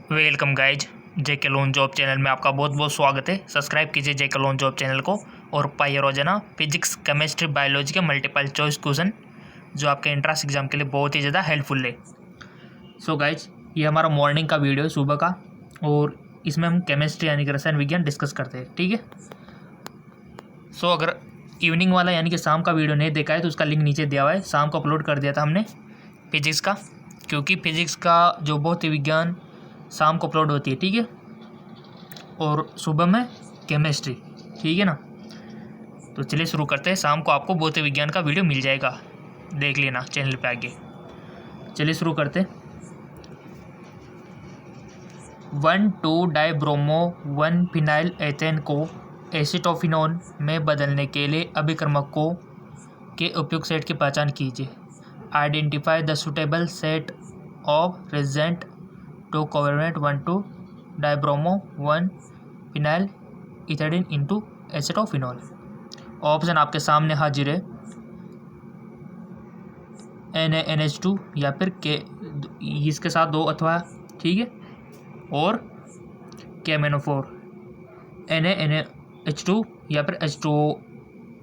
Welcome guys, जेके loan job channel में आपका बहुत बहुत स्वागत है। सब्सक्राइब कीजिए जेके लोन जॉब चैनल को और पाइए रोजाना फिजिक्स, केमिस्ट्री, बायोलॉजी के मल्टीपल चॉइस क्वेश्चन जो आपके एंट्रेंस एग्जाम के लिए बहुत ही ज़्यादा हेल्पफुल है। सो गाइज, ये हमारा मॉर्निंग का वीडियो है, सुबह का, और इसमें हम केमिस्ट्री यानी कि रसायन विज्ञान डिस्कस करते हैं। ठीक है। सो अगर इवनिंग वाला यानी कि शाम का वीडियो नहीं देखा है तो उसका लिंक नीचे दिया हुआ है। शाम को अपलोड कर दिया था हमने फिजिक्स का, क्योंकि फिजिक्स का जो भौतिक विज्ञान शाम को अपलोड होती है। ठीक है। और सुबह में केमिस्ट्री। ठीक है ना। तो चलिए शुरू करते हैं। शाम को आपको भौतिक विज्ञान का वीडियो मिल जाएगा, देख लेना चैनल पे आगे। चलिए शुरू करते हैं। 1,2-डाइब्रोमो 1-फिनाइल एथेन को एसीटोफिनोन में बदलने के लिए अभिक्रमकों के उपयुक्त सेट की पहचान कीजिए। Identify the suitable set of reagent to covalent 1,2-डाइब्रोमो 1-फिनाइल इथिलीन इंटू एसीटोफिनोल। ऑप्शन आपके सामने हाजिर है। NaNH2 या फिर के, इसके साथ 2 अथवा, ठीक है, और KMnO4। NaNH2 या फिर H2O,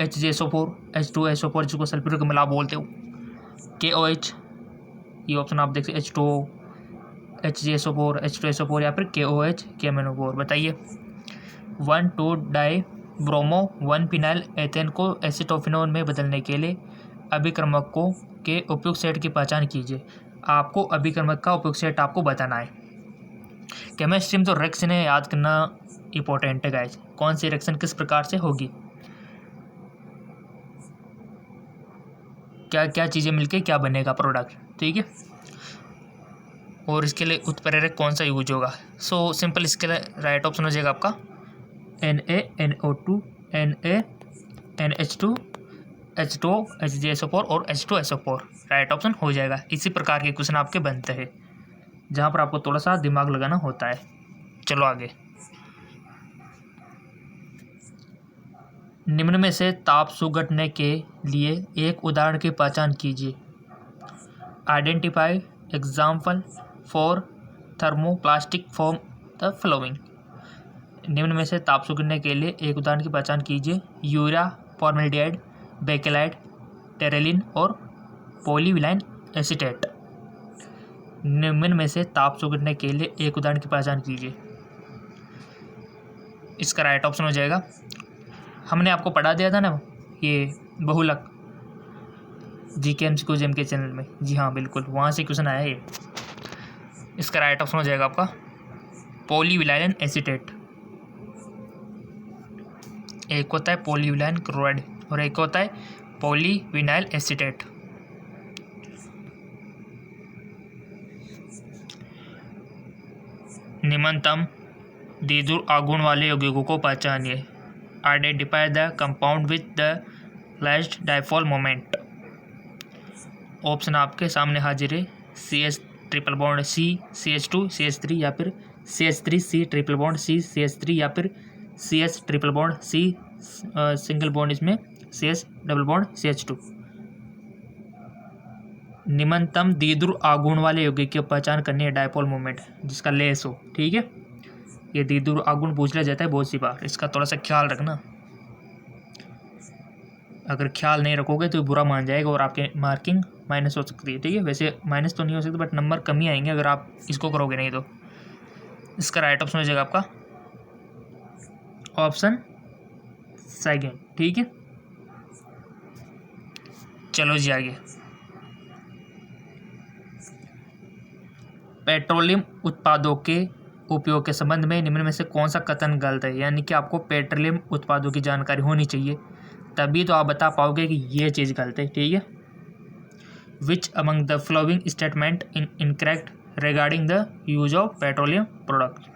HgSO4, H2SO4 जिसको सल्फ्यूरिक मिलाप बोलते हो, KOH, ये ऑप्शन आप देख सकते, H2O, HgSO4, H2SO4 या फिर KOH, KMnO4। बताइए। 1,2-डाई-ब्रोमो 1-फिनाइल एथेन को एसीटोफिनोन में बदलने के लिए अभिक्रमकों के उपयुक्त सेट की पहचान कीजिए। आपको अभिक्रमक का उपयुक्त सेट आपको बताना है। केमिस्ट्री में तो रिएक्शन याद करना इंपॉर्टेंट है गाइस। कौन सी रिएक्शन किस प्रकार से होगी, क्या क्या चीज़ें मिलके क्या बनेगा प्रोडक्ट। ठीक है। और इसके लिए उत्प्रेरक कौन सा यूज होगा। सो सिंपल, इसके लिए राइट ऑप्शन हो जाएगा आपका NaNO2, NaNH2, H2O, HgSO4 और H2SO4 राइट ऑप्शन हो जाएगा। इसी प्रकार के क्वेश्चन आपके बनते हैं, जहाँ पर आपको थोड़ा सा दिमाग लगाना होता है। चलो आगे। निम्न में से ताप सुगटने के लिए एक उदाहरण की पहचान कीजिए। Identify example for thermoplastic form the flowing. निम्न में से ताप सुगटने के लिए एक उदाहरण की पहचान कीजिए। यूरिया, फॉर्मेल्डिहाइड, बेकेलाइट, टेरेलिन और पॉलीविलाइन एसीटेट। निम्न में से ताप सुगटने के लिए एक उदाहरण की पहचान कीजिए। इसका राइट ऑप्शन हो जाएगा, हमने आपको पढ़ा दिया था ना ये बहुलक, GK MCQ के चैनल में। जी हाँ बिल्कुल, वहाँ से क्वेश्चन आया ये। इसका राइट ऑप्शन हो जाएगा आपका पॉलीविलाइन एसीटेट। एक होता है पॉलीविलाइन क्लोराइड और एक होता है पॉलीविनाइल एसीटेट। निम्नतम द्विध्रुव आघूर्ण वाले यौगिकों को पहचानिए। Identify the compound with the largest dipole moment. Option आपके सामने हाजिर है। CH triple bond C CH2 CH3 या फिर CH3 C triple bond C CH3 या फिर CH triple bond C single bond इसमें CH डबल बॉन्ड CH2। निम्नतम द्विध्रुव आघूर्ण वाले यौगिक की पहचान करनी है डाइपोल मोमेंट जिसका लेस हो। ठीक है। ये द्विध्रुव आघूर्ण पूछ लिया जाता है बहुत सी बार, इसका थोड़ा सा ख्याल रखना। अगर ख्याल नहीं रखोगे तो बुरा मान जाएगा और आपके मार्किंग माइनस हो सकती है। ठीक है। वैसे माइनस तो नहीं हो सकती, बट नंबर कम ही आएंगे अगर आप इसको करोगे नहीं तो। इसका राइट ऑप्शन हो जाएगा आपका ऑप्शन सेकेंड। ठीक है। चलो जी आगे। पेट्रोलियम उत्पादों के उपयोग के संबंध में निम्न में से कौन सा कथन गलत है। यानी कि आपको पेट्रोलियम उत्पादों की जानकारी होनी चाहिए, तभी तो आप बता पाओगे कि ये चीज़ गलत है। ठीक है। Which among the following statement incorrect regarding the use of petroleum product.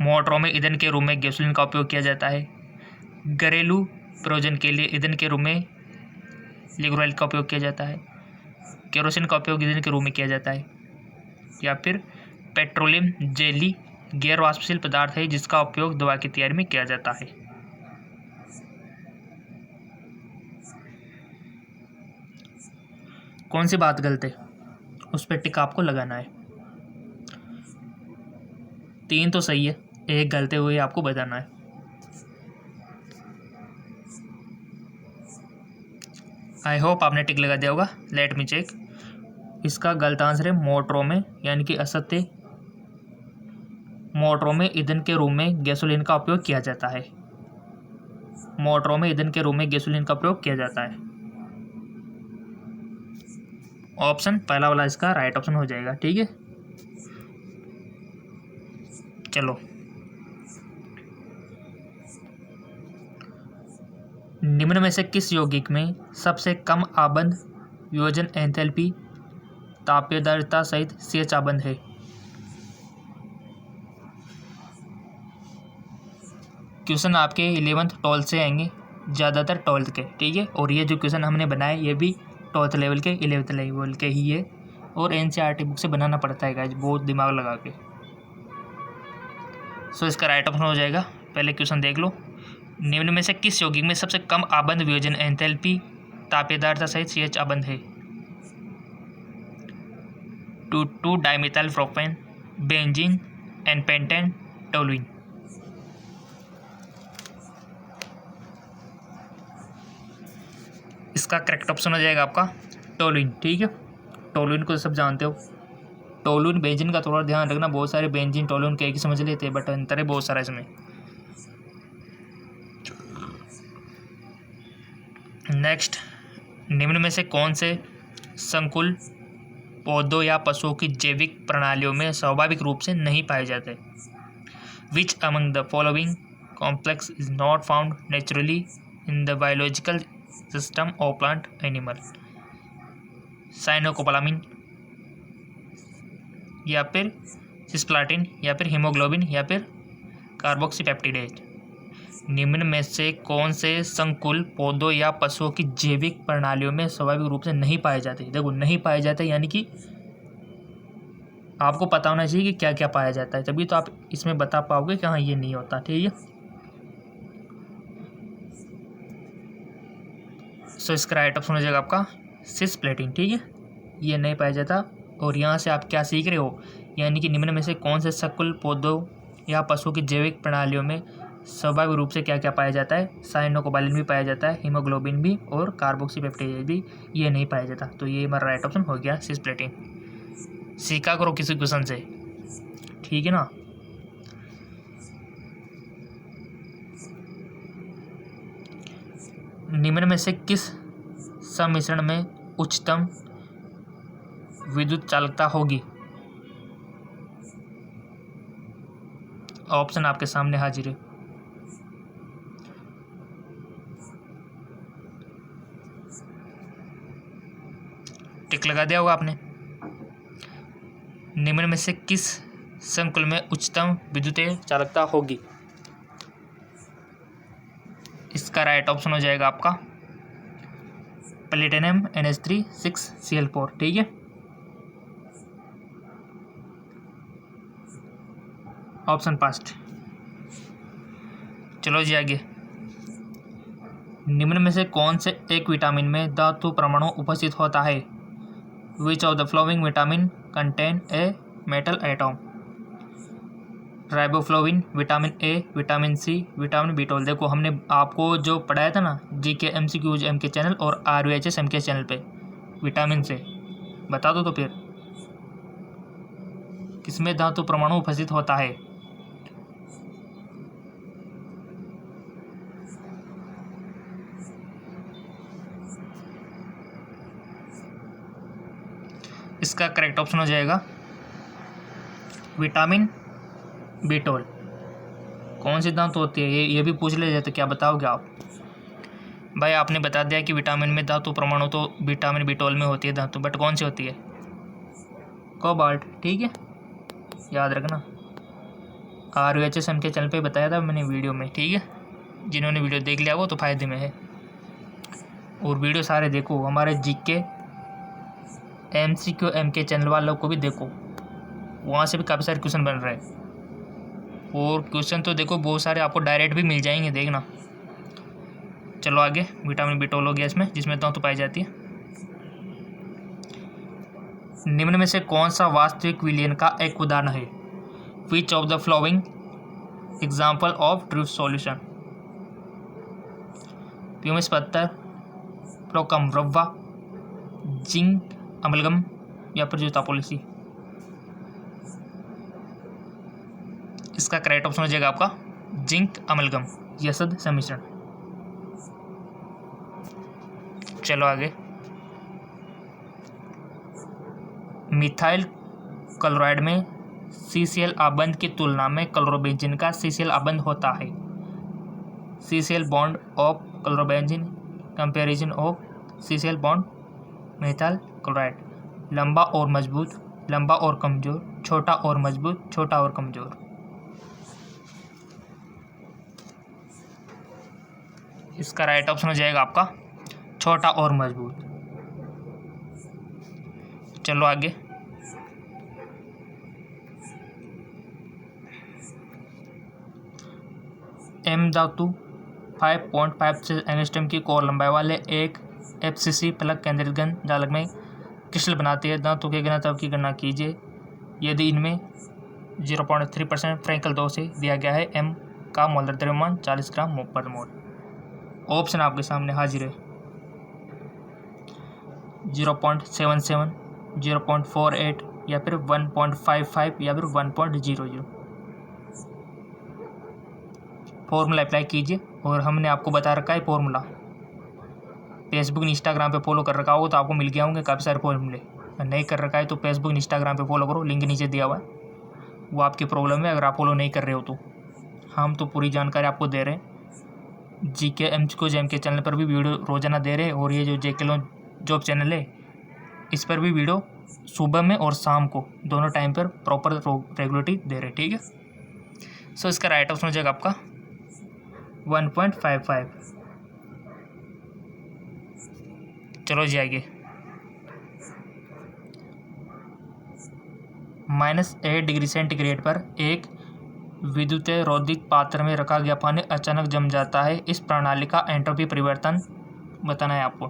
मोटरों में ईंधन के रूप में गैसोलीन का उपयोग किया जाता है। घरेलू प्रयोजन के लिए ईंधन के रूप में लिक्विड ऑयल का उपयोग किया जाता है। केरोसिन का उपयोग ईंधन के रूप में किया जाता है। या फिर पेट्रोलियम जेली गैर वाष्पशील पदार्थ है जिसका उपयोग दवा की तैयारी में किया जाता है। कौन सी बात गलत है, उस पर टिक आपको लगाना है। 3 तो सही है, एक गलते हुए आपको बताना है। आई होप आपने टिक लगा दिया होगा। Let me check. इसका गलत आंसर है मोटरों में, यानी कि असत्य। मोटरों में ईंधन के रूप में गैसोलीन का उपयोग किया जाता है। मोटरों में ईंधन के रूप में गैसोलीन का प्रयोग किया जाता है। ऑप्शन पहला वाला इसका राइट ऑप्शन हो जाएगा। ठीक है, चलो निम्न में से किस यौगिक में सबसे कम आबंध वियोजन एंथैल्पी तापीयदार्यता सहित CH आबंध है? क्वेश्चन आपके 11th 12th से आएंगे, ज़्यादातर 12th के। ठीक है, और ये जो क्वेश्चन हमने बनाए ये भी 12th लेवल के 11th लेवल के ही है, और NCERT बुक से बनाना पड़ता है गाइस, बहुत दिमाग लगा के। सो इसका राइट ऑप्शन हो जाएगा। पहले क्वेश्चन देख लो। निम्न में से किस यौगिक में सबसे कम आबंध वियोजन एंथैल्पी तापीयदार्यता सहित CH आबंध है? 2 डाइमिथाइल प्रोपेन, बेंजीन, एनपेंटेन, टोलुइन। इसका करेक्ट ऑप्शन हो जाएगा आपका टोलुइन। ठीक है, टोलुइन को सब जानते हो। टोलुइन बेंजीन का थोड़ा ध्यान रखना, बहुत सारे बेंजीन टोलुइन के एक ही समझ लेते हैं, बट अंतर है बहुत सारा इसमें। नेक्स्ट, निम्न में से कौन से संकुल पौधों या पशुओं की जैविक प्रणालियों में स्वाभाविक रूप से नहीं पाए जाते? Which among the following complex is not found naturally in the biological system of plant animal? Cyanocobalamin, या फिर सिस्प्लाटिन, या फिर हीमोग्लोबिन, या फिर कार्बोक्सीपेप्टिडेज। निम्न में से कौन से संकुल पौधों या पशुओं की जैविक प्रणालियों में स्वाभाविक रूप से नहीं पाए जाते? देखो, नहीं पाए जाते यानी कि आपको पता होना चाहिए कि क्या क्या पाया जाता है, तभी तो आप इसमें बता पाओगे कि हाँ ये नहीं होता। ठीक है, सो इसका राइट ऑप्शन हो जाएगा आपका सिस्प्लेटिन। ठीक है, ये नहीं पाया जाता। और यहाँ से आप क्या सीख रहे हो, यानी कि निम्न में से कौन से संकुल पौधों या पशुओं की जैविक प्रणालियों में स्वाभाविक रूप से क्या क्या पाया जाता है? साइनोकोबालिन भी पाया जाता है, हीमोग्लोबिन भी, और कार्बोक्सीपेप्टिडेज भी, ये नहीं पाया जाता। तो ये हमारा राइट ऑप्शन हो गया सिस्प्लेटिन। सीखा करो किसी क्वेश्चन से, ठीक है ना। निम्न में से किस सम्मिश्रण में उच्चतम विद्युत चालकता होगी? ऑप्शन आपके सामने हाजिर है। टिक लगा दिया होगा आपने। निम्न में से किस संकुल में उच्चतम विद्युतीय चालकता होगी? इसका राइट ऑप्शन हो जाएगा आपका प्लेटिनम NH3 6Cl4। ठीक है, ऑप्शन पास्ट। चलो जी आगे। निम्न में से कौन से एक विटामिन में धातु परमाणु उपस्थित होता है? Which of the following vitamin contain a metal atom? Riboflavin, vitamin A, vitamin C, vitamin B12। देखो, हमने आपको जो पढ़ाया था ना GK MCQs MK चैनल और RVHS MK चैनल पे, विटामिन से बता दो तो फिर किसमें धातु परमाणु उपस्थित होता है? इसका करेक्ट ऑप्शन हो जाएगा विटामिन B12। कौन सी धातु होती है ये भी पूछ ले जाए तो क्या बताओगे आप? भाई आपने बता दिया कि विटामिन में धातु परमाणु तो विटामिन B12 में होती है धातु, बट कौन सी होती है? कोबाल्ट। ठीक है, याद रखना। RVHS के चैनल पे बताया था मैंने वीडियो में। ठीक है, जिन्होंने वीडियो देख लिया वो तो फायदे में है, और वीडियो सारे देखो। हमारे GK MCQ MK चैनल वालों को भी देखो, वहाँ से भी काफ़ी सारे क्वेश्चन बन रहे हैं, और क्वेश्चन तो देखो बहुत सारे आपको डायरेक्ट भी मिल जाएंगे, देखना। चलो आगे। विटामिन B12 हो गया इसमें, जिसमें धातु पाई जाती है। निम्न में से कौन सा वास्तविक विलयन का एक उदाहरण है? Which of the flowing example of drift solution? Pumice पत्थर, प्रोकम रवा, जिंक अमलगम या फिर जूता पॉलिसी। इसका करेक्ट ऑप्शन हो जाएगा आपका जिंक अमलगम, यसद सम्मिश्रण। चलो आगे। मिथाइल क्लोराइड में CCl आबंध की तुलना में क्लोरोबेंजीन का CCl आबंध होता है। CCl bond of chlorobenzene comparison of CCl bond methyl chloride. लंबा और मजबूत, लंबा और कमजोर, छोटा और मजबूत, छोटा और कमजोर। इसका राइट ऑप्शन हो जाएगा आपका छोटा और मजबूत। चलो आगे। M धातु 5.5 एंगस्ट्रम की कोर लंबाई वाले एक FCC प्लग केंद्रित घन जालक में क्रिस्टल बनाती है। धातु के घनत्व की गणना कीजिए यदि इनमें 0.3% फ्रैंकल 2 से दिया गया है। M का मोलर द्रव्यमान 40 ग्राम पर मोल। ऑप्शन आपके सामने हाजिर है। 0.77, 0.48 या फिर 1.55 या फिर 1.00। फॉर्मूला अप्लाई कीजिए और हमने आपको बता रखा है फॉर्मूला। फेसबुक इंस्टाग्राम पे फॉलो कर रखा हो तो आपको मिल गया होंगे काफ़ी सारे फॉर्मूले। नहीं कर रखा है तो फेसबुक इंस्टाग्राम पे फॉलो करो, लिंक नीचे दिया हुआ है। वो आपकी प्रॉब्लम है अगर आप फॉलो नहीं कर रहे हो तो। हम तो पूरी जानकारी आपको दे रहे हैं। GK MCQ JM के चैनल पर भी वीडियो रोजाना दे रहे हैं और ये जो JK लोन जॉब चैनल है इस पर भी वीडियो सुबह में और शाम को दोनों टाइम पर प्रॉपर रेगुलरिटी दे रहे हैं, ठीक है। सो इसका राइट ऑप्शन हो जाएगा आपका 1.55। चलो जी आगे। -8 डिग्री सेंटीग्रेड पर एक विद्युत रोधित पात्र में रखा गया पानी अचानक जम जाता है। इस प्रणाली का एंट्रोपी परिवर्तन बताना है आपको।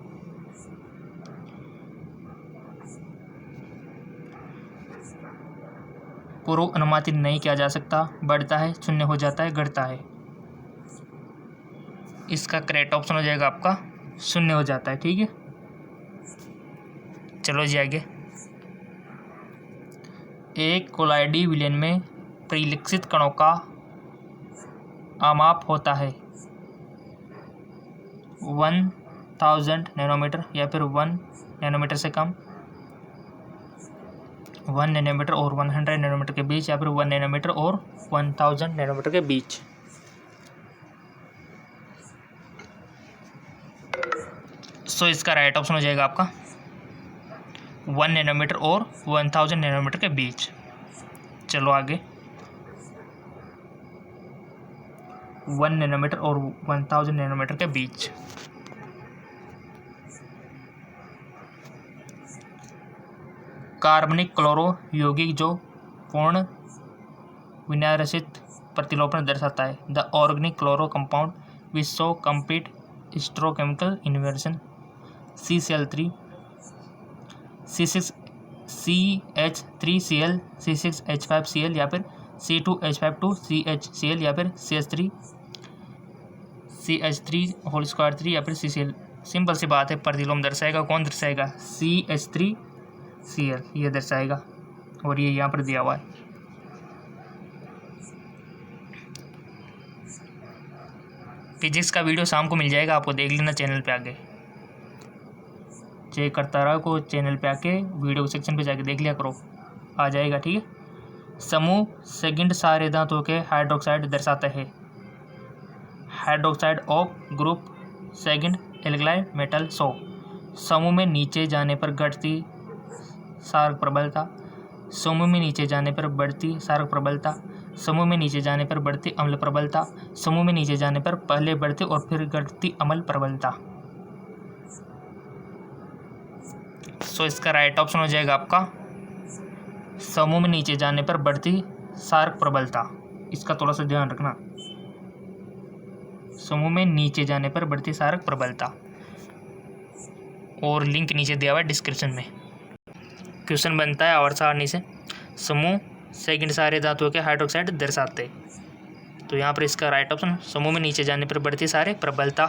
पूर्व अनुमानित नहीं किया जा सकता, बढ़ता है, शून्य हो जाता है, घटता है। इसका करेक्ट ऑप्शन हो जाएगा आपका शून्य हो जाता है, ठीक है। चलो जी आगे। एक कोलाइडी विलयन में परिलक्षित कणों का आमाप होता है 1000 नैनोमीटर या फिर 1 नैनोमीटर से कम, 1 नैनोमीटर और 100 नैनोमीटर के बीच या फिर 1 नैनोमीटर और 1000 नैनोमीटर के बीच। सो इसका राइट ऑप्शन हो जाएगा आपका 1 नैनोमीटर और 1000 नैनोमीटर के बीच। चलो आगे। 1 नैनोमीटर और 1000 नैनोमीटर के बीच। कार्बनिक क्लोरो यौगिक जो पूर्ण विन्यासित प्रतिलोपन दर्शाता है। The organic chloro compound which show complete stereochemical inversion. CCl3, CH3Cl, C6H5Cl या फिर C2H52CHCl या फिर CH3CH3 या फिर CCl। सिंपल सी बात है, प्रतिलोम दर्शाएगा कौन दर्शाएगा? CH3Cl ये दर्शाएगा और ये यहाँ पर दिया हुआ है। फिजिक्स का वीडियो शाम को मिल जाएगा, आपको देख लेना चैनल पे आके। चेक करता रहा को चैनल पे आके वीडियो सेक्शन पे जाके देख लिया करो, आ जाएगा, ठीक है। समूह सेकंड सारे धातुओं के हाइड्रोक्साइड दर्शाते हैं। Hydroxide of group second alkali metal. समूह में नीचे जाने पर घटती सारक प्रबलता, समूह में नीचे जाने पर बढ़ती सारक प्रबलता, समूह में नीचे जाने पर बढ़ती अम्ल प्रबलता, समूह में नीचे जाने पर पहले बढ़ती और फिर घटती अम्ल प्रबलता। सो इसका राइट ऑप्शन हो जाएगा आपका समूह में नीचे जाने पर बढ़ती सारक प्रबलता। इसका थोड़ा सा ध्यान रखना, समूह में नीचे जाने पर बढ़ती सारक प्रबलता। और लिंक नीचे दिया हुआ है डिस्क्रिप्शन में। क्वेश्चन बनता है आवर्त सारणी से। समूह सेकंड सारे धातुओं के हाइड्रोक्साइड दर्शाते। तो यहाँ पर इसका राइट ऑप्शन समूह में नीचे जाने पर बढ़ती सारे प्रबलता।